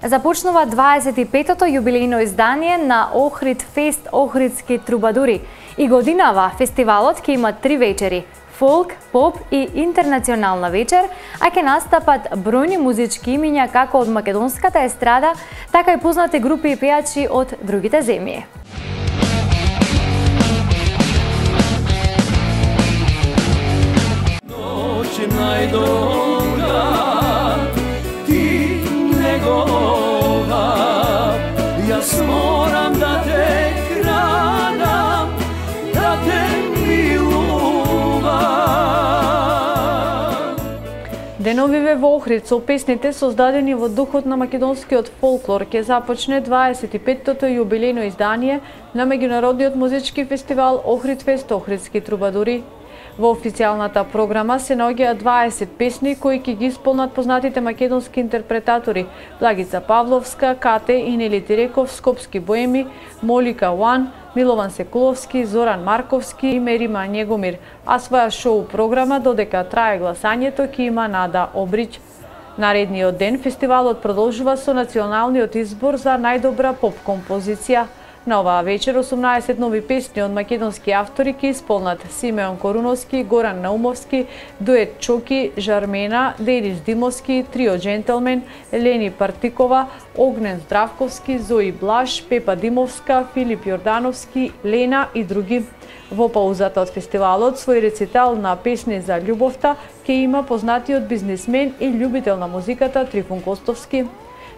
Започнува 25-то јубилејно издание на Охрид Фест Охридски трубадури. И годинава фестивалот ќе има 3 вечери – фолк, поп и интернационална вечер, а ќе настапат бројни музички имиња како од македонската естрада, така и познати групи и пејачи од другите земји. Јас морам да те хранам, да те милувам. Деновиве во Охрид со песните создадени во духот на македонскиот фолклор ќе започне 25-тото јубилејно издание на меѓународниот музички фестивал Охрид Фест Охридски трубадури. Во официјалната програма се наоѓаат 20 песни кои ќе ги исполнат познатите македонски интерпретатори Благица Павловска, Кате и Нели Тереков, Скопски боеми, Молика Уан, Милован Секуловски, Зоран Марковски и Мерима Njegomir, а своја шоу програма додека трае гласањето ќе има Нада Обрич. Наредниот ден фестивалот продолжува со националниот избор за најдобра поп композиција. На оваа вечер 18 нови песни од македонски автори ќе исполнат Симеон Коруновски, Горан Наумовски, дует Чоки, Жармена, Денис Димовски, Трио Джентелмен, Лени Партикова, Огнен Здравковски, Зои Блаш, Пепа Димовска, Филип Јордановски, Лена и други. Во паузата од фестивалот свој рецитал на песни за љубовта ќе има познатиот бизнисмен и љубител на музиката Трифун Костовски.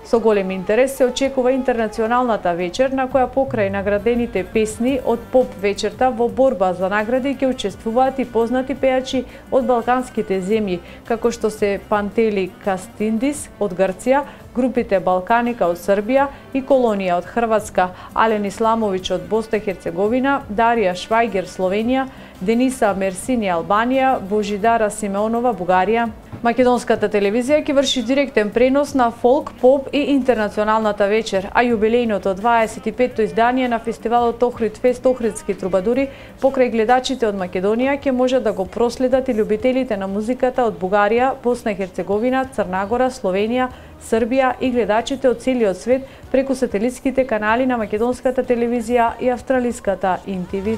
Со голем интерес се очекува интернационалната вечер на која покрај наградените песни од поп вечерта во борба за награди ќе учествуваат и познати пејачи од балканските земји, како што се Пантели Кастиндис од Грција, групите Балканика од Србија и Колонија од Хрватска, Ален Исламовиќ од Босна и Херцеговина, Дарија Швајгер Словенија, Дениса Мерсини Албанија, Божидара Симеонова Бугарија. Македонската телевизија ќе врши директен пренос на фолк, поп и интернационалната вечер, а јубилејното 25-то издание на фестивалот Охрид Фест Охридски трубадури покрај гледачите од Македонија ќе можат да го проследат и љубителите на музиката од Бугарија, Босна и Херцеговина, Црнагора, Словенија, Србија и гледачите од целиот свет преку сателитските канали на македонската телевизија и австралиската ИНТВ.